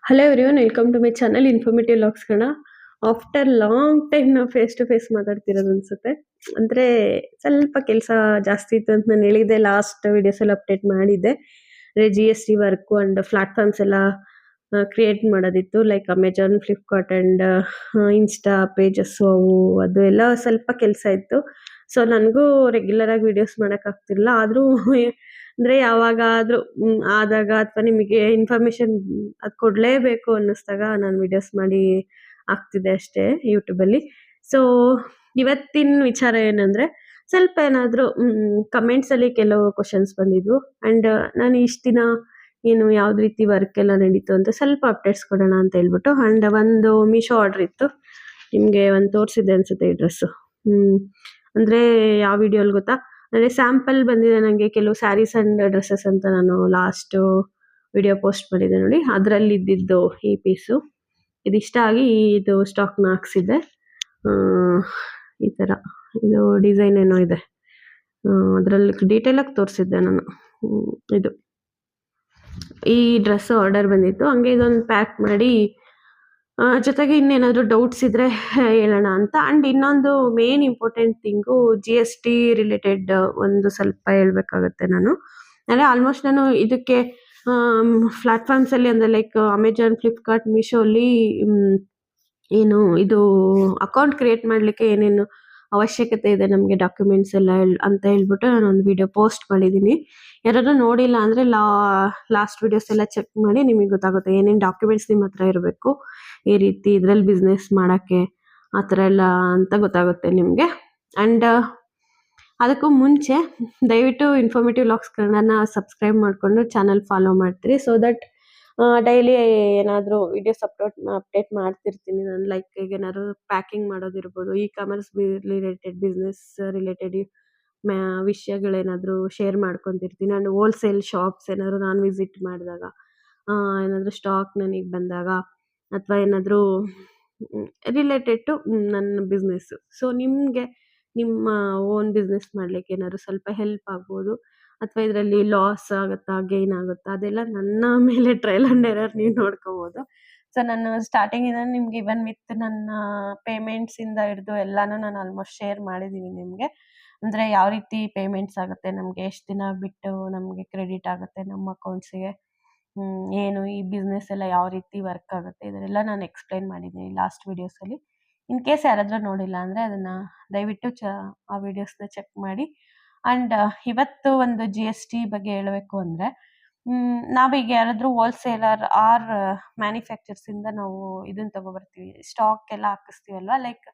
Hello everyone, welcome to my channel informative logs ಕಣ. After long time ನಾವು face to face ಮಾತಾಡ್ತಿರೋದು ಅನ್ಸುತ್ತೆ. ಅಂದ್ರೆ ಸ್ವಲ್ಪ ಕೆಲಸ ಜಾಸ್ತಿ ಇತ್ತು ಅಂತ ನಾನು ಹೇಳಿದ್ದೆ, ಲಾಸ್ಟ್ ವಿಡಿಯೋಸ್ ಎಲ್ಲ ಅಪ್ಡೇಟ್ ಮಾಡಿದ್ದೆ. GST ವರ್ಕ್ ಅಂಡ್ ಪ್ಲಾಟ್ಫಾರ್ಮ್ಸ್ ಎಲ್ಲ ಕ್ರಿಯೇಟ್ ಮಾಡೋದಿತ್ತು, like Amazon, Flipkart and insta pages, ಅದು ಎಲ್ಲ ಸ್ವಲ್ಪ ಕೆಲಸ ಇತ್ತು. ಸೊ ನನಗೂ ರೆಗ್ಯುಲರ್ ಆಗಿ ವಿಡಿಯೋಸ್ ಮಾಡಕ್ ಆಗ್ತಿರ್ಲಿಲ್ಲ. ಆದ್ರೂ ಅಂದ್ರೆ ಯಾವಾಗಾದ್ರೂ ಆದಾಗ ಅಥವಾ ನಿಮಗೆ ಇನ್ಫಾರ್ಮೇಶನ್ ಅದ್ ಕೊಡ್ಲೇಬೇಕು ಅನ್ನಿಸ್ದಾಗ ನಾನು ವಿಡಿಯೋಸ್ ಮಾಡಿ ಹಾಕ್ತಿದ್ದೆ ಅಷ್ಟೇ ಯೂಟ್ಯೂಬ್ ಅಲ್ಲಿ. ಸೊ ಇವತ್ತಿನ ವಿಚಾರ ಏನಂದ್ರೆ, ಸ್ವಲ್ಪ ಏನಾದ್ರು ಕಮೆಂಟ್ಸ್ ಅಲ್ಲಿ ಕೆಲವು ಕ್ವಶನ್ಸ್ ಬಂದಿದ್ವು ಅಂಡ್ ನಾನು ಇಷ್ಟ ದಿನ ಏನು ಯಾವ್ದು ರೀತಿ ವರ್ಕ್ ಎಲ್ಲ ನಡೀತು ಅಂತ ಸ್ವಲ್ಪ ಅಪ್ಡೇಟ್ಸ್ ಕೊಡೋಣ ಅಂತ ಹೇಳ್ಬಿಟ್ಟು, ಅಂಡ್ ಒಂದು ಮೀಶೋ ಆರ್ಡರ್ ಇತ್ತು. ನಿಮ್ಗೆ ಒಂದು ತೋರಿಸಿದ್ದೆ ಅನ್ಸುತ್ತೆ ಈ ಡ್ರೆಸ್. ಅಂದ್ರೆ ಯಾವ ವಿಡಿಯೋಲ್ ಗೊತ್ತಾ, ಅಂದ್ರೆ ಸ್ಯಾಂಪಲ್ ಬಂದಿದೆ ನಂಗೆ ಕೆಲವು ಸ್ಯಾರೀಸ್ ಅಂಡ್ ಡ್ರೆಸ್ಸಸ್ ಅಂತ. ನಾನು ಲಾಸ್ಟ್ ವಿಡಿಯೋ ಪೋಸ್ಟ್ ಮಾಡಿದೆ ನೋಡಿ, ಅದರಲ್ಲಿ ಇದ್ದಿದ್ದು ಈ ಪೀಸು ಇದಿಷ್ಟ ಆಗಿ ಇದು ಸ್ಟಾಕ್ ನ ಹಾಕ್ಸಿದ್ದೆ. ಈ ತರ ಇದು ಡಿಸೈನ್ ಏನೋ ಇದೆ, ಅದ್ರಲ್ಲಿ ಡೀಟೇಲ್ ಆಗಿ ತೋರಿಸಿದ್ದೆ ನಾನು. ಇದು ಈ ಡ್ರೆಸ್ ಆರ್ಡರ್ ಬಂದಿತ್ತು, ಹಂಗೆ ಇದೊಂದು ಪ್ಯಾಕ್ ಮಾಡಿ ಜೊತೆಗೆ ಇನ್ನೇನಾದ್ರು ಡೌಟ್ಸ್ ಇದ್ರೆ ಹೇಳೋಣ ಅಂತ. ಅಂಡ್ ಇನ್ನೊಂದು main important thing GST related ಒಂದು ಸ್ವಲ್ಪ ಹೇಳ್ಬೇಕಾಗತ್ತೆ ನಾನು. ಅಂದ್ರೆ ಆಲ್ಮೋಸ್ಟ್ ನಾನು ಇದಕ್ಕೆ ಪ್ಲಾಟ್ಫಾರ್ಮ್ಸ್ ಅಲ್ಲಿ ಅಂದ್ರೆ ಲೈಕ್ ಅಮೆಜಾನ್, ಫ್ಲಿಪ್ಕಾರ್ಟ್, ಮೀಶೋ ಅಲ್ಲಿ ಏನು ಇದು ಅಕೌಂಟ್ ಕ್ರಿಯೇಟ್ ಮಾಡ್ಲಿಕ್ಕೆ ಏನೇನು ಅವಶ್ಯಕತೆ ಇದೆ ನಮಗೆ ಡಾಕ್ಯುಮೆಂಟ್ಸ್ ಎಲ್ಲ ಅಂತ ಹೇಳ್ಬಿಟ್ಟು ನಾನು ಒಂದು ವಿಡಿಯೋ ಪೋಸ್ಟ್ ಮಾಡಿದ್ದೀನಿ. ಯಾರಾದ್ರೂ ನೋಡಿಲ್ಲ ಅಂದ್ರೆ ಲಾಸ್ಟ್ ವಿಡಿಯೋಸ್ ಎಲ್ಲ ಚೆಕ್ ಮಾಡಿ, ನಿಮಗೆ ಗೊತ್ತಾಗುತ್ತೆ ಏನೇನು ಡಾಕ್ಯುಮೆಂಟ್ಸ್ ನಿಮ್ಮ ಹತ್ರ ಇರಬೇಕು ಈ ರೀತಿ ಇದ್ರಲ್ಲಿ ಬಿಸ್ನೆಸ್ ಮಾಡಕ್ಕೆ, ಆ ಥರ ಎಲ್ಲ ಅಂತ ಗೊತ್ತಾಗುತ್ತೆ ನಿಮಗೆ. ಅಂಡ್ ಅದಕ್ಕೂ ಮುಂಚೆ ದಯವಿಟ್ಟು ಇನ್ಫಾರ್ಮೇಟಿವ್ ಲಾಗ್ಸ್ ಕನ್ನಡನ ಸಬ್ಸ್ಕ್ರೈಬ್ ಮಾಡಿಕೊಂಡು ಚಾನಲ್ ಫಾಲೋ ಮಾಡ್ತೀರಿ, ಸೊ ದಟ್ ಡೈಲಿ ಏನಾದರೂ ವಿಡಿಯೋಸ್ ಅಪ್ಡೇಟ್ ಮಾಡ್ತಿರ್ತೀನಿ ನಾನು. ಲೈಕ್ ಈಗ ಏನಾದ್ರು ಪ್ಯಾಕಿಂಗ್ ಮಾಡೋದಿರ್ಬೋದು, ಕಾಮರ್ಸ್ ರಿಲೇಟೆಡ್, ಬಿಸ್ನೆಸ್ ರಿಲೇಟೆಡ್ ವಿಷಯಗಳೇನಾದರೂ ಶೇರ್ ಮಾಡ್ಕೊತಿರ್ತೀನಿ. ಅಂಡ್ ಹೋಲ್ಸೇಲ್ ಶಾಪ್ಸ್ ಏನಾದ್ರು ನಾನು ವಿಸಿಟ್ ಮಾಡಿದಾಗ, ಏನಾದರೂ ಸ್ಟಾಕ್ ನನಗೆ ಬಂದಾಗ, ಅಥವಾ ಏನಾದರೂ ರಿಲೇಟೆಡ್ ಟು ನನ್ನ ಬಿಸ್ನೆಸ್, ಸೊ ನಿಮಗೆ ನಿಮ್ಮ ಓನ್ ಬಿಸ್ನೆಸ್ ಮಾಡ್ಲಿಕ್ಕೆ ಏನಾದ್ರು ಸ್ವಲ್ಪ ಹೆಲ್ಪ್ ಆಗ್ಬೋದು, ಅಥವಾ ಇದರಲ್ಲಿ ಲಾಸ್ ಆಗುತ್ತಾ ಗೈನ್ ಆಗುತ್ತಾ ಅದೆಲ್ಲ ನನ್ನ ಮೇಲೆ ಟ್ರಯಲ್ ಅಂಡ್ ಎರರ್ ನೀವು ನೋಡ್ಕೋಬಹುದು. ಸೊ ನಾನು ಸ್ಟಾರ್ಟಿಂಗ್ ಇಂದ ನಿಮ್ಗೆ ಇವನ್ ವಿತ್ ನನ್ನ ಪೇಮೆಂಟ್ಸ್ ಇಂದ ಹಿಡಿದು ಎಲ್ಲಾನು ನಾನು ಆಲ್ಮೋಸ್ಟ್ ಶೇರ್ ಮಾಡಿದೀನಿ ನಿಮ್ಗೆ. ಅಂದ್ರೆ ಯಾವ ರೀತಿ ಪೇಮೆಂಟ್ಸ್ ಆಗುತ್ತೆ ನಮ್ಗೆ, ಎಷ್ಟು ದಿನ ಬಿಟ್ಟು ನಮ್ಗೆ ಕ್ರೆಡಿಟ್ ಆಗುತ್ತೆ ನಮ್ಮ ಅಕೌಂಟ್ಸ್ಗೆ, ಏನು ಈ ಬಿಸ್ನೆಸ್ ಎಲ್ಲ ಯಾವ ರೀತಿ ವರ್ಕ್ ಆಗುತ್ತೆ, ಇದನ್ನೆಲ್ಲ ನಾನು ಎಕ್ಸ್ಪ್ಲೈನ್ ಮಾಡಿದ್ದೀನಿ ಲಾಸ್ಟ್ ವಿಡಿಯೋಸ್ ಅಲ್ಲಿ. ಇನ್ ಕೇಸ್ ಯಾರಾದ್ರೂ ನೋಡಿಲ್ಲ ಅಂದ್ರೆ ಅದನ್ನ ದಯವಿಟ್ಟು ಆ ವಿಡಿಯೋಸ್ನ ಚೆಕ್ ಮಾಡಿ. ಅಂಡ್ ಇವತ್ತು ಒಂದು GST ಬಗ್ಗೆ ಹೇಳಬೇಕು ಅಂದ್ರೆ, ನಾವೀಗ ಯಾರಾದ್ರೂ ಹೋಲ್ಸೇಲರ್ ಆರ್ ಮ್ಯಾನುಫ್ಯಾಕ್ಚರ್ಸ್ ಇಂದ ನಾವು ಇದನ್ನ ತಗೊಬರ್ತೀವಿ, ಸ್ಟಾಕ್ ಎಲ್ಲ ಹಾಕಿಸ್ತೀವಲ್ವಾ, ಲೈಕ್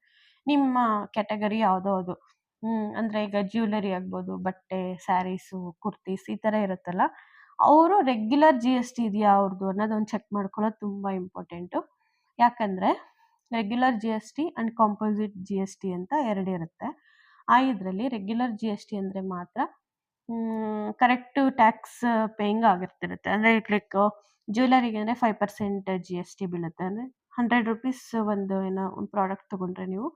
ನಿಮ್ಮ ಕ್ಯಾಟಗರಿ ಯಾವುದೋ ಅದು, ಅಂದ್ರೆ ಈಗ ಜ್ಯುವೆಲರಿ ಆಗ್ಬೋದು, ಬಟ್ಟೆ, ಸ್ಯಾರೀಸು, ಕುರ್ತೀಸ್ ಈ ತರ ಇರುತ್ತಲ್ಲ, ಅವರು ರೆಗ್ಯುಲರ್ GST ಇದೆಯಾ ಅವ್ರದ್ದು ಅನ್ನೋದೊಂದು ಚೆಕ್ ಮಾಡ್ಕೊಳ್ಳೋದು ತುಂಬಾ ಇಂಪಾರ್ಟೆಂಟು. ಯಾಕಂದ್ರೆ regular GST and composite GST ಅಂತ ಎರಡು ಇರುತ್ತೆ. ಇದರಲ್ಲಿ ರೆಗ್ಯುಲರ್ GST ಅಂದ್ರೆ ಮಾತ್ರ ಕರೆಕ್ಟ್ ಟ್ಯಾಕ್ಸ್ ಪೇಯಿಂಗ್ ಆಗಿರ್ತಿರುತ್ತೆ. ಅಂದ್ರೆ ಲೈಕ್ ಜ್ಯುವೆಲರಿಗೆ ಅಂದ್ರೆ 5% GST ಬೀಳುತ್ತೆ. ಅಂದ್ರೆ 100 ರುಪೀಸ್ ಒಂದು ಏನೋ ಒಂದು ಪ್ರಾಡಕ್ಟ್ ತಗೊಂಡ್ರೆ ನೀವು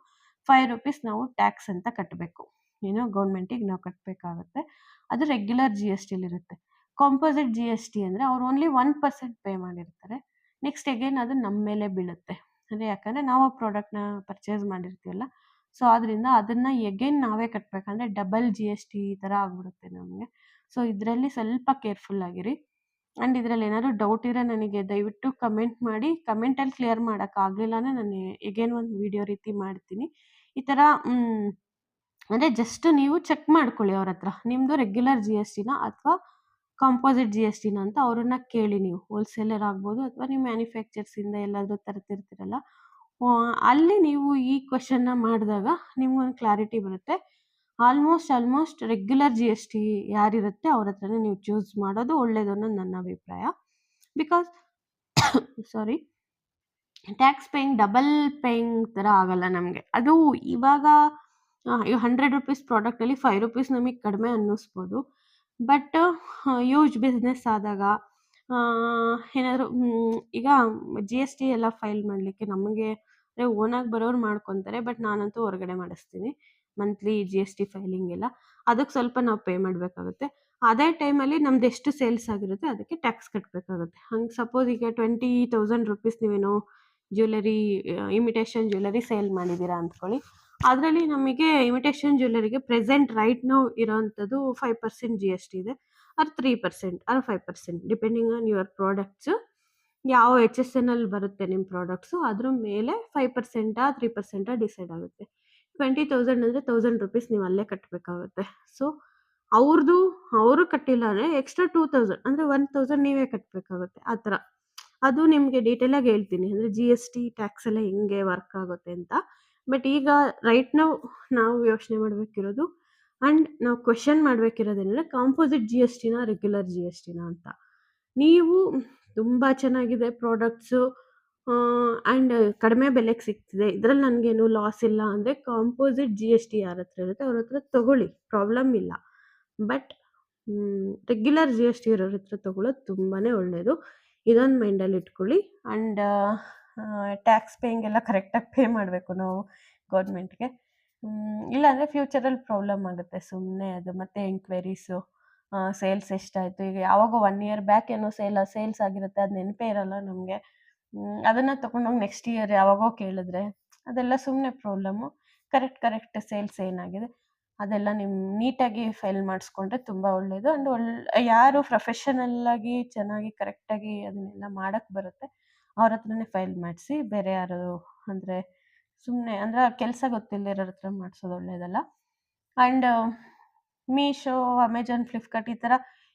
5 ರುಪೀಸ್ ನಾವು ಟ್ಯಾಕ್ಸ್ ಅಂತ ಕಟ್ಟಬೇಕು, ಏನೋ ಗೌರ್ಮೆಂಟಿಗೆ ನಾವು ಕಟ್ಟಬೇಕಾಗುತ್ತೆ. ಅದು ರೆಗ್ಯುಲರ್ GST ಇರುತ್ತೆ. ಕಾಂಪೋಸಿಟ್ GST ಅಂದ್ರೆ ಅವ್ರು ಓನ್ಲಿ 1% ಪೇ ಮಾಡಿರ್ತಾರೆ, ನೆಕ್ಸ್ಟ್ ಅಗೇನ್ ಅದು ನಮ್ಮ ಮೇಲೆ ಬೀಳುತ್ತೆ. ಅಂದ್ರೆ ಯಾಕಂದ್ರೆ ನಾವು ಆ ಪ್ರಾಡಕ್ಟ್ನ ಪರ್ಚೇಸ್ ಮಾಡಿರ್ತೀವಲ್ಲ, ಸೊ ಆದ್ರಿಂದ ಅದನ್ನ ಎಗೇನ್ ನಾವೇ ಕಟ್ಬೇಕಂದ್ರೆ ಡಬಲ್ GST ಈ ತರ ಆಗ್ಬಿಡುತ್ತೆ ನಮಗೆ. ಸೊ ಇದರಲ್ಲಿ ಸ್ವಲ್ಪ ಕೇರ್ಫುಲ್ ಆಗಿರಿ. ಅಂಡ್ ಇದ್ರಲ್ಲಿ ಏನಾದ್ರು ಡೌಟ್ ಇದ್ರೆ ನನಗೆ ದಯವಿಟ್ಟು ಕಮೆಂಟ್ ಮಾಡಿ. ಕಮೆಂಟ್ ಅಲ್ಲಿ ಕ್ಲಿಯರ್ ಮಾಡಕ್ ಆಗ್ಲಿಲ್ಲ ಅಂದ್ರೆ ನಾನು ಎಗೇನ್ ಒಂದು ವಿಡಿಯೋ ರೀತಿ ಮಾಡ್ತೀನಿ. ಈ ತರ ಅಂದ್ರೆ ಜಸ್ಟ್ ನೀವು ಚೆಕ್ ಮಾಡ್ಕೊಳ್ಳಿ ಅವ್ರ ಹತ್ರ, ನಿಮ್ದು ರೆಗ್ಯುಲರ್ GSTನ ಅಥವಾ ಕಾಂಪೋಸಿಟ್ GSTನ ಅಂತ ಅವ್ರನ್ನ ಕೇಳಿ. ನೀವು ಹೋಲ್ಸೇಲರ್ ಆಗ್ಬೋದು ಅಥವಾ ನೀವು ಮ್ಯಾನುಫ್ಯಾಕ್ಚರ್ಸ್ ಇಂದ ಎಲ್ಲಾದ್ರೂ ತರ್ತಿರ್ತೀರಲ್ಲ, ಅಲ್ಲಿ ನೀವು ಈ ಕ್ವಶನ್ನ ಮಾಡಿದಾಗ ನಿಮ್ಗೊಂದು ಕ್ಲಾರಿಟಿ ಬರುತ್ತೆ. ಆಲ್ಮೋಸ್ಟ್ ರೆಗ್ಯುಲರ್ GST ಯಾರಿರುತ್ತೆ ಅವ್ರ ಹತ್ರನೇ ನೀವು ಚೂಸ್ ಮಾಡೋದು ಒಳ್ಳೇದು ಅನ್ನೋದು ನನ್ನ ಅಭಿಪ್ರಾಯ. Because sorry, tax paying double paying ತರ ಆಗಲ್ಲ ನಮಗೆ. ಅದು ಇವಾಗ 100 ರುಪೀಸ್ ಪ್ರಾಡಕ್ಟ್ ಅಲ್ಲಿ 5 ರುಪೀಸ್ ನಮಗೆ ಕಡಿಮೆ ಅನ್ನಿಸ್ಬೋದು, ಬಟ್ ಹ್ಯೂಜ್ ಬಿಸ್ನೆಸ್ ಆದಾಗ ಏನಾದ್ರು ಈಗ GST ಎಲ್ಲ ಫೈಲ್ ಮಾಡಲಿಕ್ಕೆ ನಮಗೆ ಓನಾಗಿ ಬರೋರು ಮಾಡ್ಕೊತಾರೆ, ಬಟ್ ನಾನಂತೂ ಹೊರಗಡೆ ಮಾಡಿಸ್ತೀನಿ ಮಂತ್ಲಿ GST ಫೈಲಿಂಗ್ ಎಲ್ಲ. ಅದಕ್ಕೆ ಸ್ವಲ್ಪ ನಾವು ಪೇ ಮಾಡಬೇಕಾಗುತ್ತೆ. ಅದೇ ಟೈಮಲ್ಲಿ ನಮ್ದು ಎಷ್ಟು ಸೇಲ್ಸ್ ಆಗಿರುತ್ತೆ ಅದಕ್ಕೆ ಟ್ಯಾಕ್ಸ್ ಕಟ್ಟಬೇಕಾಗುತ್ತೆ. ಹಂಗೆ ಸಪೋಸ್ ಈಗ 20,000 ರುಪೀಸ್ ನೀವೇನೋ ಜ್ಯುವೆಲರಿ ಇಮಿಟೇಷನ್ ಜ್ಯುವೆಲರಿ ಸೇಲ್ ಮಾಡಿದ್ದೀರಾ ಅಂದ್ಕೊಳ್ಳಿ. ಅದರಲ್ಲಿ ನಮಗೆ ಇಮಿಟೇಷನ್ ಜ್ಯುವೆಲರಿಗೆ ಪ್ರೆಸೆಂಟ್ ರೈಟ್ ನೌ ಇರೋವಂಥದ್ದು 5% ಜಿ ಎಸ್ ಟಿ ಇದೆ, or 3% or 5% depending on your products. ಯಾವ ಎಚ್ ಎಸ್ ಎನ್ ಅಲ್ಲಿ ಬರುತ್ತೆ ನಿಮ್ಮ ಪ್ರಾಡಕ್ಟ್ಸು ಅದ್ರ ಮೇಲೆ 5% 3% ಡಿಸೈಡ್ ಆಗುತ್ತೆ. 20,000 ಅಂದರೆ 1,000 ರುಪೀಸ್ ನೀವು ಅಲ್ಲೇ ಕಟ್ಟಬೇಕಾಗುತ್ತೆ. ಸೊ ಅವ್ರದ್ದು ಅವರು ಕಟ್ಟಿಲ್ಲ ಅಂದರೆ ಎಕ್ಸ್ಟ್ರಾ 2,000 ಅಂದರೆ 1,000 ನೀವೇ ಕಟ್ಟಬೇಕಾಗುತ್ತೆ ಆ ಥರ. ಅದು ನಿಮಗೆ ಡೀಟೇಲಾಗಿ ಹೇಳ್ತೀನಿ, ಅಂದರೆ ಜಿ ಎಸ್ ಟಿ ಟ್ಯಾಕ್ಸ್ ಎಲ್ಲ ಹೆಂಗೆ ವರ್ಕ್ ಆಗುತ್ತೆ ಅಂತ. ಬಟ್ ಈಗ ರೈಟ್ ನಾವು ಯೋಚನೆ ಮಾಡಬೇಕಿರೋದು ಆ್ಯಂಡ್ ನಾವು ಕ್ವೆಶನ್ ಮಾಡಬೇಕಿರೋದೇನೆಂದರೆ ಕಾಂಪೋಸಿಟ್ ಜಿ ಎಸ್ ಟಿನ ರೆಗ್ಯುಲರ್ ಜಿ ಎಸ್ ಟಿನ ಅಂತ. ನೀವು ತುಂಬ ಚೆನ್ನಾಗಿದೆ ಪ್ರಾಡಕ್ಟ್ಸು ಆ್ಯಂಡ್ ಕಡಿಮೆ ಬೆಲೆಗೆ ಸಿಗ್ತಿದೆ, ಇದರಲ್ಲಿ ನನಗೇನು ಲಾಸ್ ಇಲ್ಲ ಅಂದರೆ ಕಾಂಪೋಸಿಟ್ ಜಿ ಎಸ್ ಟಿ ಯಾರ ಹತ್ರ ಇರುತ್ತೆ ಅವ್ರ ಹತ್ರ ತೊಗೊಳ್ಳಿ, ಪ್ರಾಬ್ಲಮ್ ಇಲ್ಲ. But regular G S T ಇರೋರ ಹತ್ರ ತೊಗೊಳ್ಳೋದು ತುಂಬಾ ಒಳ್ಳೆಯದು. ಇದೊಂದು ಮೈಂಡಲ್ಲಿ ಇಟ್ಕೊಳ್ಳಿ. ಆ್ಯಂಡ್ ಟ್ಯಾಕ್ಸ್ ಪೇಯಿಂಗ್ ಎಲ್ಲ ಕರೆಕ್ಟಾಗಿ ಪೇ ಮಾಡಬೇಕು ನಾವು ಗೌರ್ಮೆಂಟ್ಗೆ. ಇಲ್ಲಾಂದರೆ ಫ್ಯೂಚರಲ್ಲಿ ಪ್ರಾಬ್ಲಮ್ ಆಗುತ್ತೆ ಸುಮ್ಮನೆ ಅದು. ಮತ್ತು ಎಂಕ್ವೈರೀಸು, ಸೇಲ್ಸ್ ಎಷ್ಟಾಯಿತು, ಈಗ ಯಾವಾಗೋ 1 ಇಯರ್ ಬ್ಯಾಕ್ ಏನೋ ಸೇಲ್ಸ್ ಆಗಿರುತ್ತೆ, ಅದು ನೆನಪೇ ಇರಲ್ಲ ನಮಗೆ. ಅದನ್ನು ತೊಗೊಂಡೋಗಿ ನೆಕ್ಸ್ಟ್ ಇಯರ್ ಯಾವಾಗೋ ಕೇಳಿದ್ರೆ ಅದೆಲ್ಲ ಸುಮ್ಮನೆ ಪ್ರಾಬ್ಲಮ್ಮು. ಕರೆಕ್ಟ್ ಸೇಲ್ಸ್ ಏನಾಗಿದೆ ಅದೆಲ್ಲ ನೀವು ನೀಟಾಗಿ ಫೈಲ್ ಮಾಡಿಸ್ಕೊಂಡ್ರೆ ತುಂಬ ಒಳ್ಳೆಯದು. ಆ್ಯಂಡ್ ಯಾರು ಪ್ರೊಫೆಷನಲ್ಲಾಗಿ ಚೆನ್ನಾಗಿ ಕರೆಕ್ಟಾಗಿ ಅದನ್ನೆಲ್ಲ ಮಾಡೋಕ್ಕೆ ಬರುತ್ತೆ ಅವ್ರ ಹತ್ರನೇ ಫೈಲ್ ಮಾಡಿಸಿ. ಬೇರೆ ಯಾರು ಅಂದರೆ ಸುಮ್ಮನೆ ಅಂದರೆ ಕೆಲಸ ಗೊತ್ತಿಲ್ಲದಿರೋರ ಹತ್ರ ಮಾಡಿಸೋದು ಒಳ್ಳೆಯದಲ್ಲ. ಆ್ಯಂಡ್ ಮೀಶೋ, ಅಮೆಜಾನ್, ಫ್ಲಿಪ್ಕಾರ್ಟ್ ಈ ಥರ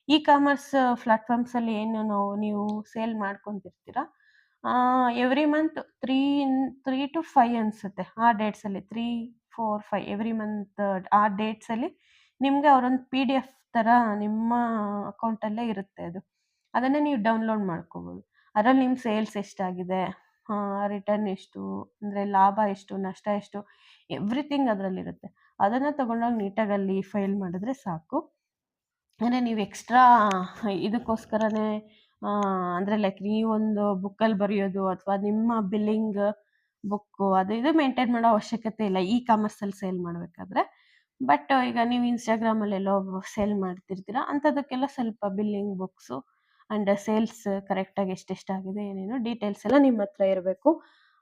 ಇ ಕಾಮರ್ಸ್ ಪ್ಲಾಟ್ಫಾರ್ಮ್ಸಲ್ಲಿ ಏನು ನೀವು ಸೇಲ್ ಮಾಡ್ಕೊತಿರ್ತೀರ, ಎವ್ರಿ ಮಂತ್ 3 to 5 ಅನಿಸುತ್ತೆ ಆ ಡೇಟ್ಸಲ್ಲಿ, 3, 4, 5 ಎವ್ರಿ ಮಂತ್ ಆ ಡೇಟ್ಸಲ್ಲಿ ನಿಮಗೆ ಅವರೊಂದು PDF ಥರ ನಿಮ್ಮ ಅಕೌಂಟಲ್ಲೇ ಇರುತ್ತೆ ಅದು. ಅದನ್ನು ನೀವು ಡೌನ್ಲೋಡ್ ಮಾಡ್ಕೋಬೋದು. ಅದರಲ್ಲಿ ನಿಮ್ಮ ಸೇಲ್ಸ್ ಎಷ್ಟಾಗಿದೆ, ರಿಟರ್ನ್ ಎಷ್ಟು, ಅಂದರೆ ಲಾಭ ಎಷ್ಟು, ನಷ್ಟ ಎಷ್ಟು, ಎವ್ರಿಥಿಂಗ್ ಅದರಲ್ಲಿರುತ್ತೆ. ಅದನ್ನು ತೊಗೊಂಡೋಗಿ ನೀಟಾಗಿ ಅಲ್ಲಿ ಫೈಲ್ ಮಾಡಿದ್ರೆ ಸಾಕು. ಅಂದರೆ ನೀವು ಎಕ್ಸ್ಟ್ರಾ ಇದಕ್ಕೋಸ್ಕರನೇ ಅಂದರೆ ಲೈಕ್ ನೀವೊಂದು ಬುಕ್ಕಲ್ಲಿ ಬರೆಯೋದು ಅಥವಾ ನಿಮ್ಮ ಬಿಲ್ಲಿಂಗ್ ಬುಕ್ಕು ಅದು ಇದು ಮೇಂಟೈನ್ ಮಾಡೋ ಅವಶ್ಯಕತೆ ಇಲ್ಲ ಇ ಕಾಮರ್ಸಲ್ಲಿ ಸೇಲ್ ಮಾಡಬೇಕಾದ್ರೆ. ಬಟ್ ಈಗ ನೀವು ಇನ್ಸ್ಟಾಗ್ರಾಮಲ್ಲೆಲ್ಲೋ ಸೇಲ್ ಮಾಡ್ತಿರ್ತೀರ ಅಂಥದಕ್ಕೆಲ್ಲ ಸ್ವಲ್ಪ ಬಿಲ್ಲಿಂಗ್ ಬುಕ್ಸು ಆ್ಯಂಡ್ ಸೇಲ್ಸ್ ಕರೆಕ್ಟಾಗಿ ಎಷ್ಟೆಷ್ಟಾಗಿದೆ ಏನೇನು ಡೀಟೇಲ್ಸ್ ಎಲ್ಲ ನಿಮ್ಮ ಹತ್ರ ಇರಬೇಕು.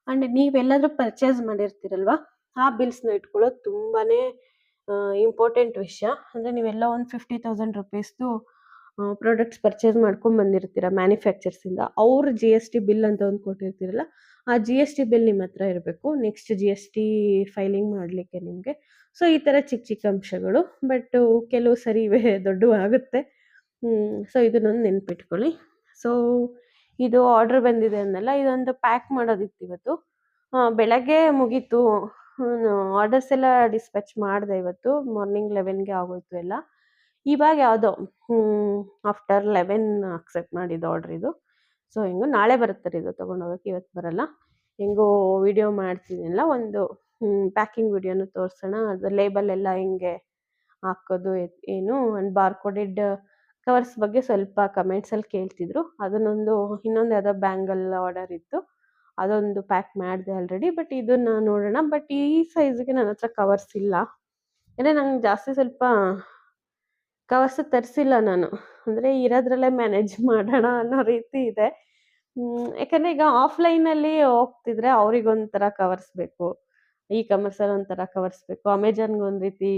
ಆ್ಯಂಡ್ ನೀವೆಲ್ಲಾದರೂ ಪರ್ಚೇಸ್ ಮಾಡಿರ್ತೀರಲ್ವ ಆ ಬಿಲ್ಸ್ನ ಇಟ್ಕೊಳ್ಳೋದು ತುಂಬಾ ಇಂಪಾರ್ಟೆಂಟ್ ವಿಷಯ. ಅಂದರೆ ನೀವೆಲ್ಲ ಒಂದು 50,000 ರುಪೀಸ್ದು ಪ್ರಾಡಕ್ಟ್ಸ್ ಪರ್ಚೇಸ್ ಮಾಡ್ಕೊಂಬಂದಿರ್ತೀರ ಮ್ಯಾನುಫ್ಯಾಕ್ಚರ್ಸಿಂದ, ಅವ್ರ ಜಿ ಎಸ್ ಟಿ ಬಿಲ್ ಅಂತ ಒಂದು ಕೊಟ್ಟಿರ್ತೀರಲ್ಲ, ಆ ಜಿ ಎಸ್ ಟಿ ಬಿಲ್ ನಿಮ್ಮ ಹತ್ರ ಇರಬೇಕು next G S T filing ಮಾಡಲಿಕ್ಕೆ ನಿಮಗೆ. ಸೊ ಈ ಥರ ಚಿಕ್ಕ ಅಂಶಗಳು, ಬಟ್ ಕೆಲವು ಸರಿ ಇವೆ ದೊಡ್ಡವು ಆಗುತ್ತೆ. ಸೊ ಇದನ್ನೊಂದು ನೆನ್ಪಿಟ್ಕೊಳ್ಳಿ. ಸೊ ಇದು ಆರ್ಡ್ರ್ ಬಂದಿದೆ ಅಂದಲ್ಲ, ಇದೊಂದು ಪ್ಯಾಕ್ ಮಾಡೋದಿತ್ತು ಇವತ್ತು. ಬೆಳಗ್ಗೆ ಮುಗೀತು, ಆರ್ಡರ್ಸ್ ಎಲ್ಲ ಡಿಸ್ಪ್ಯಾಚ್ ಮಾಡಿದೆ ಇವತ್ತು ಮಾರ್ನಿಂಗ್ 11ಗೆ ಆಗೋಯ್ತು ಎಲ್ಲ. ಇವಾಗ ಯಾವುದೋ ಆಫ್ಟರ್ 11 ಅಕ್ಸೆಪ್ಟ್ ಮಾಡಿದ್ದು ಆರ್ಡ್ರ್ ಇದು. ಸೊ ಹೆಂಗೋ ನಾಳೆ ಬರುತ್ತೆ ಇದು ತೊಗೊಂಡೋಗಕ್ಕೆ, ಇವತ್ತು ಬರಲ್ಲ. ಹೆಂಗೋ ವಿಡಿಯೋ ಮಾಡ್ತೀನಲ್ಲ ಒಂದು ಪ್ಯಾಕಿಂಗ್ ವಿಡಿಯೋನು ತೋರಿಸೋಣ, ಅದು ಲೇಬಲ್ ಎಲ್ಲ ಹೆಂಗೆ ಹಾಕೋದು ಏನು. ಆ್ಯಂಡ್ ಬಾರ್ಕೋಡೆಡ್ ಕವರ್ಸ್ ಬಗ್ಗೆ ಸ್ವಲ್ಪ ಕಮೆಂಟ್ಸಲ್ಲಿ ಕೇಳ್ತಿದ್ರು, ಅದನ್ನೊಂದು ಇನ್ನೊಂದು ಯಾವುದೋ ಬ್ಯಾಂಗಲ್ ಆರ್ಡರ್ ಇತ್ತು, ಅದೊಂದು ಪ್ಯಾಕ್ ಮಾಡಿದೆ ಆಲ್ರೆಡಿ. ಬಟ್ ಇದನ್ನು ನೋಡೋಣ. ಬಟ್ ಈ ಸೈಜ್ಗೆ ನನ್ನ ಹತ್ರ ಕವರ್ಸ್ ಇಲ್ಲ, ಅಂದರೆ ನಂಗೆ ಜಾಸ್ತಿ ಸ್ವಲ್ಪ ಕವರ್ಸ್ ತರಿಸಿಲ್ಲ ನಾನು, ಅಂದರೆ ಇರೋದ್ರಲ್ಲೇ ಮ್ಯಾನೇಜ್ ಮಾಡೋಣ ಅನ್ನೋ ರೀತಿ ಇದೆ. ಯಾಕಂದರೆ ಈಗ ಆಫ್ಲೈನಲ್ಲಿ ಹೋಗ್ತಿದ್ರೆ ಅವ್ರಿಗೊಂಥರ ಕವರ್ಸ್ ಬೇಕು, ಇ ಕಾಮರ್ಸಲ್ಲಿ ಒಂಥರ ಕವರ್ಸ್ ಬೇಕು, ಅಮೆಜಾನ್ಗೆ ಒಂದು ರೀತಿ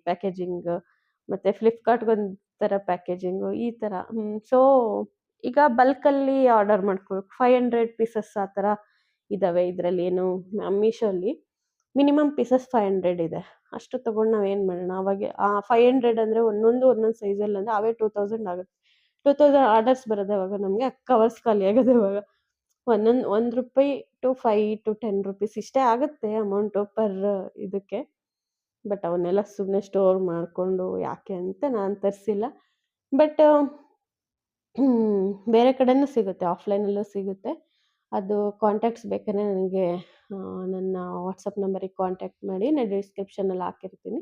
ಪ್ಯಾಕೇಜಿಂಗ್, ಮತ್ತು ಫ್ಲಿಪ್ಕಾರ್ಟ್ಗೊಂಥರ ಪ್ಯಾಕೇಜಿಂಗು ಈ ಥರ. ಸೊ ಈಗ ಬಲ್ಕಲ್ಲಿ ಆರ್ಡರ್ ಮಾಡ್ಕೋಬೇಕು, 500 ಪೀಸಸ್ ಆ ಥರ ಇದ್ದಾವೆ ಇದರಲ್ಲಿ. ಏನು ಮೀಶೋಲ್ಲಿ ಮಿನಿಮಮ್ ಪೀಸಸ್ 500 ಇದೆ. ಅಷ್ಟು ತೊಗೊಂಡು ನಾವೇನು ಮಾಡೋಣ. ಅವಾಗ ಆ 500 ಅಂದರೆ ಒಂದೊಂದು ಸೈಜಲ್ಲಿ ಅಂದರೆ ಅವೇ 2,000 ಆಗುತ್ತೆ. 2,000 ಆರ್ಡರ್ಸ್ ಬರೋದು ಅವಾಗ ನಮಗೆ, ಕವರ್ಸ್ ಖಾಲಿ ಆಗೋದು ಇವಾಗ. ₹1 to 5 to 10 ರುಪೀಸ್ ಇಷ್ಟೇ ಆಗುತ್ತೆ ಅಮೌಂಟು ಪರ್ ಇದಕ್ಕೆ. ಬಟ್ ಅವನ್ನೆಲ್ಲ ಸುಮ್ಮನೆ ಸ್ಟೋರ್ ಮಾಡಿಕೊಂಡು ಯಾಕೆ ಅಂತ ನಾನು ತರಿಸಿಲ್ಲ. ಬಟ್ ಬೇರೆ ಕಡೆನೂ ಸಿಗುತ್ತೆ, ಆಫ್ಲೈನಲ್ಲೂ ಸಿಗುತ್ತೆ. ಅದು ಕಾಂಟ್ಯಾಕ್ಟ್ಸ್ ಬೇಕಾದ್ರೆ ನನಗೆ ನನ್ನ ವಾಟ್ಸಪ್ ನಂಬರಿಗೆ ಕಾಂಟ್ಯಾಕ್ಟ್ ಮಾಡಿ, ನಾನು ಡಿಸ್ಕ್ರಿಪ್ಷನಲ್ಲಿ ಹಾಕಿರ್ತೀನಿ.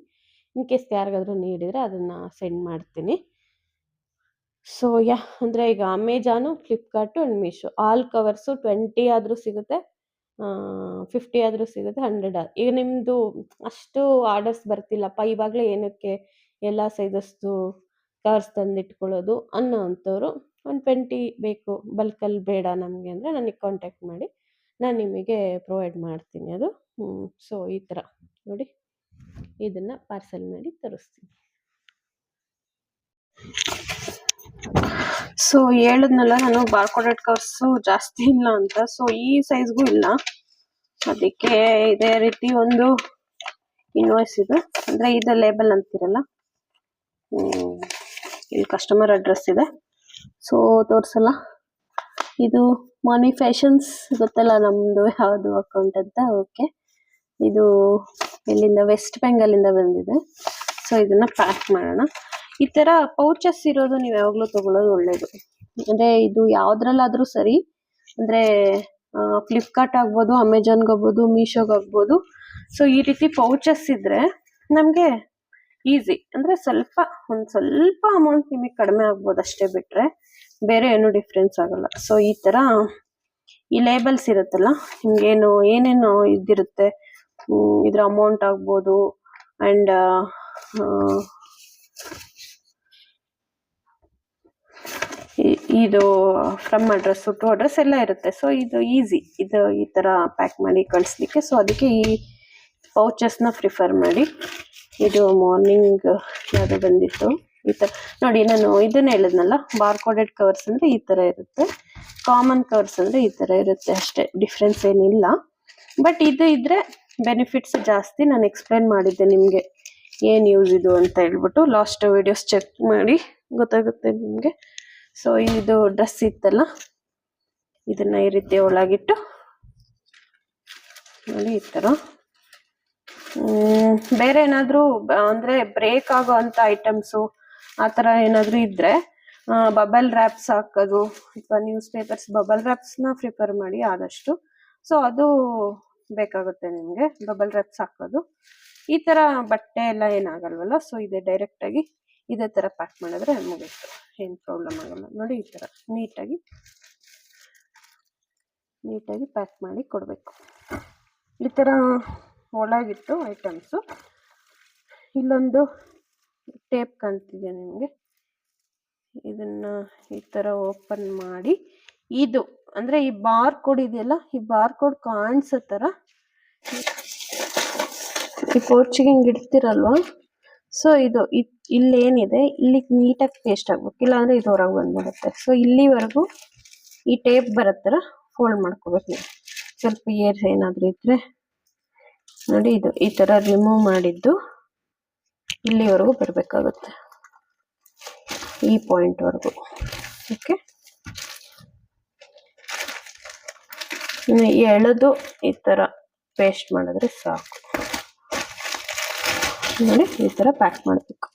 ಇನ್ ಕೇಸ್ ಯಾರಿಗಾದ್ರೂ ನೀಡಿದರೆ ಅದನ್ನು ಸೆಂಡ್ ಮಾಡ್ತೀನಿ. ಸೊ ಅಂದರೆ ಈಗ Amazon, Flipkart and Meesho all covers 20 ಆದರೂ ಸಿಗುತ್ತೆ, 50 ಆದರೂ ಸಿಗುತ್ತೆ, 100 ಈಗ ನಿಮ್ಮದು ಅಷ್ಟು ಆರ್ಡರ್ಸ್ ಬರ್ತಿಲ್ಲಪ್ಪ ಇವಾಗಲೇ ಏನಕ್ಕೆ ಎಲ್ಲ ಸೈಜಸ್ದು ಕವರ್ಸ್ ತಂದಿಟ್ಕೊಳ್ಳೋದು ಅನ್ನೋ ಅಂಥವ್ರು ಒಂದು 20 ಬೇಕು, ಬಲ್ಕಲ್ಲಿ ಬೇಡ ನಮಗೆ ಅಂದರೆ ನನಗೆ ಕಾಂಟ್ಯಾಕ್ಟ್ ಮಾಡಿ, ನಾನು ನಿಮಗೆ ಪ್ರೊವೈಡ್ ಮಾಡ್ತೀನಿ ಅದು. ಸೊ ಈ ಥರ ನೋಡಿ, ಇದನ್ನು ಪಾರ್ಸೆಲ್ ಮಾಡಿ ತರಿಸ್ತೀನಿ. ಸೊ ಹೇಳಿದ್ನಲ್ಲ ನಾನು ಬಾರ್ಕೋಡೆಡ್ ಕವರ್ಸು ಜಾಸ್ತಿ ಇಲ್ಲ ಅಂತ. ಸೊ ಈ ಸೈಜ್ಗೂ ಇಲ್ಲ, ಅದಕ್ಕೆ ಇದೇ ರೀತಿ ಒಂದು ಇನ್ವಾಯ್ಸ್ ಇದು, ಅಂದರೆ ಇದು ಲೇಬಲ್ ಅಂತಿರಲ್ಲ, ಇಲ್ಲಿ ಕಸ್ಟಮರ್ ಅಡ್ರೆಸ್ ಇದೆ. ಸೊ ತೋರಿಸಲ್ಲ, ಇದು ಮನಿ ಫ್ಯಾಷನ್ಸ್ ಗೊತ್ತಲ್ಲ ನಮ್ಮದು ಯಾವುದು ಅಕೌಂಟ್ ಅಂತ. ಓಕೆ, ಇದು ಇಲ್ಲಿಂದ ವೆಸ್ಟ್ ಬೆಂಗಾಲಿಂದ ಬಂದಿದೆ. ಸೊ ಇದನ್ನ ಪ್ಯಾಕ್ ಮಾಡೋಣ. ಈ ಥರ ಪೌಚಸ್ ಇರೋದು ನೀವು ಯಾವಾಗಲೂ ತಗೊಳ್ಳೋದು ಒಳ್ಳೇದು. ಅಂದರೆ ಇದು ಯಾವುದ್ರಲ್ಲಾದರೂ ಸರಿ, ಅಂದರೆ ಫ್ಲಿಪ್ಕಾರ್ಟ್ ಆಗ್ಬೋದು, ಅಮೆಜಾನ್ಗೆ ಆಗ್ಬೋದು, ಮೀಶೋಗೆ ಆಗ್ಬೋದು. ಸೊ ಈ ರೀತಿ ಪೌಚಸ್ ಇದ್ರೆ ನಮಗೆ ಈಸಿ, ಅಂದರೆ ಒಂದು ಸ್ವಲ್ಪ ಅಮೌಂಟ್ ನಿಮಗೆ ಕಡಿಮೆ ಆಗ್ಬೋದು ಅಷ್ಟೇ, ಬಿಟ್ಟರೆ ಬೇರೆ ಏನು ಡಿಫ್ರೆನ್ಸ್ ಆಗಲ್ಲ. ಸೊ ಈ ಥರ ಈ ಲೇಬಲ್ಸ್ ಇರುತ್ತಲ್ಲ, ನಿಮಗೇನು ಏನೇನು ಇದಿರುತ್ತೆ, ಇದ್ರ ಅಮೌಂಟ್ ಆಗ್ಬೋದು ಆ್ಯಂಡ್ ಇದು ಫ್ರಮ್ ಅಡ್ರೆಸ್ ಟು ಅಡ್ರೆಸ್ ಎಲ್ಲ ಇರುತ್ತೆ. ಸೊ ಇದು ಈಸಿ, ಇದು ಈ ಥರ ಪ್ಯಾಕ್ ಮಾಡಿ ಕಳಿಸ್ಲಿಕ್ಕೆ. ಸೊ ಅದಕ್ಕೆ ಈ ಪೌಚಸ್ನ ಪ್ರಿಫರ್ ಮಾಡಿ. ಇದು ಮಾರ್ನಿಂಗ್ ಯಾವುದೋ ಬಂದಿತ್ತು ಈ ಥರ ನೋಡಿ. ನಾನು ಇದನ್ನ ಹೇಳಿದ್ನಲ್ಲ, ಬಾರ್ಕೋಡೆಡ್ ಕವರ್ಸ್ ಅಂದರೆ ಈ ಥರ ಇರುತ್ತೆ, ಕಾಮನ್ ಕವರ್ಸ್ ಅಂದರೆ ಈ ಥರ ಇರುತ್ತೆ, ಅಷ್ಟೇ, ಡಿಫ್ರೆನ್ಸ್ ಏನಿಲ್ಲ. ಬಟ್ ಇದು ಇದ್ರೆ ಬೆನಿಫಿಟ್ಸ್ ಜಾಸ್ತಿ. ನಾನು ಎಕ್ಸ್ಪ್ಲೇನ್ ಮಾಡಿದ್ದೆ ನಿಮಗೆ ಏನು ಯೂಸ್ ಇದು ಅಂತ ಹೇಳ್ಬಿಟ್ಟು. ಲಾಸ್ಟ್ ವಿಡಿಯೋಸ್ ಚೆಕ್ ಮಾಡಿ ಗೊತ್ತಾಗುತ್ತೆ ನಿಮಗೆ. ಸೊ ಇದು ಡ್ರೆಸ್ ಇತ್ತಲ್ಲ, ಇದನ್ನ ಈ ರೀತಿ ಒಳಗಿಟ್ಟು ನೋಡಿ ಈ ಥರ. ಬೇರೆ ಏನಾದರೂ ಅಂದರೆ ಬ್ರೇಕ್ ಆಗೋ ಅಂಥ ಐಟಮ್ಸು ಆ ಥರ ಏನಾದರೂ ಇದ್ದರೆ ಬಬಲ್ ರ್ಯಾಪ್ಸ್ ಹಾಕೋದು, ಅಥವಾ ನ್ಯೂಸ್ ಪೇಪರ್ಸ್ ಬಬಲ್ ರ್ಯಾಪ್ಸ್ನ ಪ್ರಿಫರ್ ಮಾಡಿ ಆದಷ್ಟು. ಸೊ ಅದು ಬೇಕಾಗುತ್ತೆ ನಿಮಗೆ, ಬಬಲ್ ರ್ಯಾಪ್ಸ್ ಹಾಕೋದು. ಈ ಥರ ಬಟ್ಟೆ ಎಲ್ಲ ಏನಾಗಲ್ವಲ್ಲ, ಸೊ ಇದೆ ಡೈರೆಕ್ಟಾಗಿ ಇದೇ ಥರ ಪ್ಯಾಕ್ ಮಾಡಿದ್ರೆ ಮುಗೀತು, ಏನು ಪ್ರಾಬ್ಲಮ್ ಆಗಲ್ಲ. ನೋಡಿ ಈ ಥರ ನೀಟಾಗಿ ಪ್ಯಾಕ್ ಮಾಡಿ ಕೊಡಬೇಕು. ಈ ಥರ ಒಳಗಿಟ್ಟು ಐಟಮ್ಸು. ಇಲ್ಲೊಂದು ಟೇಪ್ ಕಾಣ್ತಿದೆ ನಿಮಗೆ, ಇದನ್ನ ಈ ಥರ ಓಪನ್ ಮಾಡಿ, ಇದು ಅಂದರೆ ಈ ಬಾರ್ ಕೋಡ್ ಇದೆಯಲ್ಲ, ಈ ಬಾರ್ ಕೋಡ್ ಕಾಣಿಸೋ ಥರ ಈ ಪೌಚಿಗೆ ಹಿಂಗೆ ಇಡ್ತಿರಲ್ವಾ. ಸೊ ಇದು ಇಲ್ಲೇನಿದೆ ಇಲ್ಲಿ ನೀಟಾಗಿ ಪೇಸ್ಟ್ ಆಗ್ಬೇಕು, ಇಲ್ಲಾಂದರೆ ಇದು ಹೊರಗೆ ಬಂದ್ಬಿಡುತ್ತೆ. ಸೊ ಇಲ್ಲಿವರೆಗೂ ಈ ಟೇಪ್ ಬರೋ ಥರ ಫೋಲ್ಡ್ ಮಾಡ್ಕೋಬೇಕು ನೀವು. ಸ್ವಲ್ಪ ಏರ್ ಏನಾದರೂ ಇದ್ದರೆ ನೋಡಿ, ಇದು ಈ ಥರ ರಿಮೂವ್ ಮಾಡಿದ್ದು ಇಲ್ಲಿವರೆಗೂ ಬರಬೇಕಾಗುತ್ತೆ, ಈ ಪಾಯಿಂಟ್ವರೆಗೂ. ಓಕೆ, ಎಳೆದು ಈ ಥರ ಪೇಸ್ಟ್ ಮಾಡಿದ್ರೆ ಸಾಕು. ನೋಡಿ ಈ ಥರ ಪ್ಯಾಕ್ ಮಾಡಬೇಕು.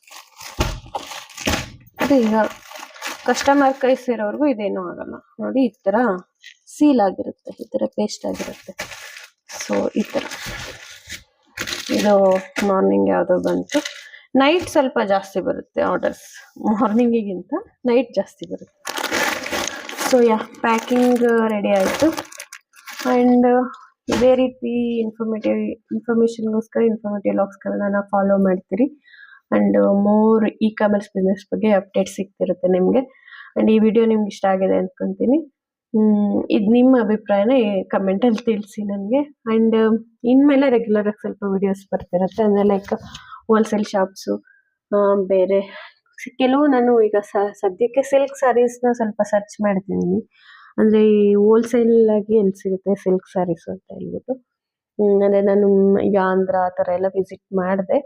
ಅದು ಈಗ ಕಸ್ಟಮರ್ ಕೈ ಸೇರೋವರೆಗೂ ಇದೇನೂ ಆಗಲ್ಲ. ನೋಡಿ ಈ ಥರ ಸೀಲ್ ಆಗಿರುತ್ತೆ, ಈ ಥರ ಪೇಸ್ಟ್ ಆಗಿರುತ್ತೆ. ಸೊ ಈ ಥರ ಇದು ಮಾರ್ನಿಂಗ್ ಯಾವುದೋ ಬಂತು. ನೈಟ್ ಸ್ವಲ್ಪ ಜಾಸ್ತಿ ಬರುತ್ತೆ ಆರ್ಡರ್ಸ್, ಮಾರ್ನಿಂಗಿಗಿಂತ ನೈಟ್ ಜಾಸ್ತಿ ಬರುತ್ತೆ. ಸೊ ಪ್ಯಾಕಿಂಗ್ ರೆಡಿ ಆಯಿತು. ಆ್ಯಂಡ್ ಇದೇ ರೀತಿ ಇನ್ಫಾರ್ಮೇಷನ್ಗೋಸ್ಕರ ಇನ್ಫಾರ್ಮೇಟಿವ್ ಲಾಗ್ಸ್ಗಳನ್ನ ಫಾಲೋ ಮಾಡ್ತೀರಿ. And more E commerce business ಬಗ್ಗೆ ಅಪ್ಡೇಟ್ ಸಿಗ್ತಿರುತ್ತೆ ನಿಮಗೆ. ಆ್ಯಂಡ್ ಈ ವಿಡಿಯೋ ನಿಮ್ಗೆ ಇಷ್ಟ ಆಗಿದೆ ಅಂದ್ಕೊತೀನಿ. ಇದು ನಿಮ್ಮ ಅಭಿಪ್ರಾಯನ ಕಮೆಂಟಲ್ಲಿ ತಿಳಿಸಿ ನನಗೆ. ಆ್ಯಂಡ್ ಇನ್ಮೇಲೆ ರೆಗ್ಯುಲರಾಗಿ ಸ್ವಲ್ಪ ವಿಡಿಯೋಸ್ ಬರ್ತಿರುತ್ತೆ, ಅಂದರೆ ಲೈಕ್ ಹೋಲ್ಸೇಲ್ ಶಾಪ್ಸು, ಬೇರೆ ಕೆಲವು ನಾನು ಈಗ ಸದ್ಯಕ್ಕೆ ಸಿಲ್ಕ್ ಸ್ಯಾರೀಸ್ನ ಸ್ವಲ್ಪ ಸರ್ಚ್ ಮಾಡ್ತಿದ್ದೀನಿ. ಅಂದರೆ ಈ ಹೋಲ್ಸೇಲ್ ಆಗಿ ಎಲ್ಲಿ ಸಿಗುತ್ತೆ ಸಿಲ್ಕ್ ಸ್ಯಾರೀಸು ಅಂತ ಹೇಳ್ಬಿಟ್ಟು. ಅಂದರೆ ನಾನು ಈಗ ಆಂಧ್ರ ಆ ಥರ ಎಲ್ಲ ವಿಸಿಟ್ ಮಾಡಿದೆ,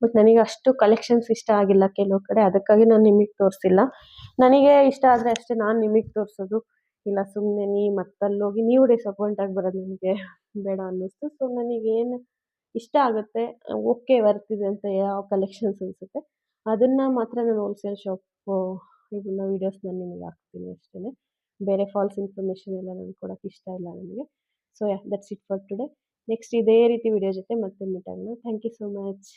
ಬಟ್ ನನಗೆ ಅಷ್ಟು ಕಲೆಕ್ಷನ್ಸ್ ಇಷ್ಟ ಆಗಿಲ್ಲ ಕೆಲವು ಕಡೆ, ಅದಕ್ಕಾಗಿ ನಾನು ನಿಮಗೆ ತೋರಿಸಿಲ್ಲ. ನನಗೆ ಇಷ್ಟ ಆದರೆ ಅಷ್ಟೇ ನಾನು ನಿಮಗೆ ತೋರಿಸೋದು, ಇಲ್ಲ ಸುಮ್ಮನೆ ಮತ್ತಲ್ಲೋಗಿ ನೀವು ಡಿಸಪಾಯಿಂಟ್ ಆಗಿ ಬರೋದು ನನಗೆ ಬೇಡ ಅನ್ನಿಸ್ತು. ಸೊ ನನಗೇನು ಇಷ್ಟ ಆಗುತ್ತೆ, ಓಕೆ ವರ್ತಿದೆ ಅಂತ ಯಾವ ಕಲೆಕ್ಷನ್ಸ್ ಅನಿಸುತ್ತೆ ಅದನ್ನು ಮಾತ್ರ ನಾನು ಹೋಲ್ಸೇಲ್ ಶಾಪ್ ಇವನ್ನ ವೀಡಿಯೋಸ್ ನಾನು ನಿಮಗೆ ಹಾಕ್ತೀನಿ ಅಷ್ಟೇ. ಬೇರೆ ಫಾಲ್ಸ್ ಇನ್ಫಾರ್ಮೇಷನ್ ಎಲ್ಲ ನನಗೆ ಕೊಡೋಕ್ಕೆ ಇಷ್ಟ ಇಲ್ಲ ನನಗೆ. So that's it for today. Next ಇದೇ ರೀತಿ ವಿಡಿಯೋ ಜೊತೆ ಮತ್ತೆ ಮೀಟ್ ಆಗೋಣ. Thank you so much.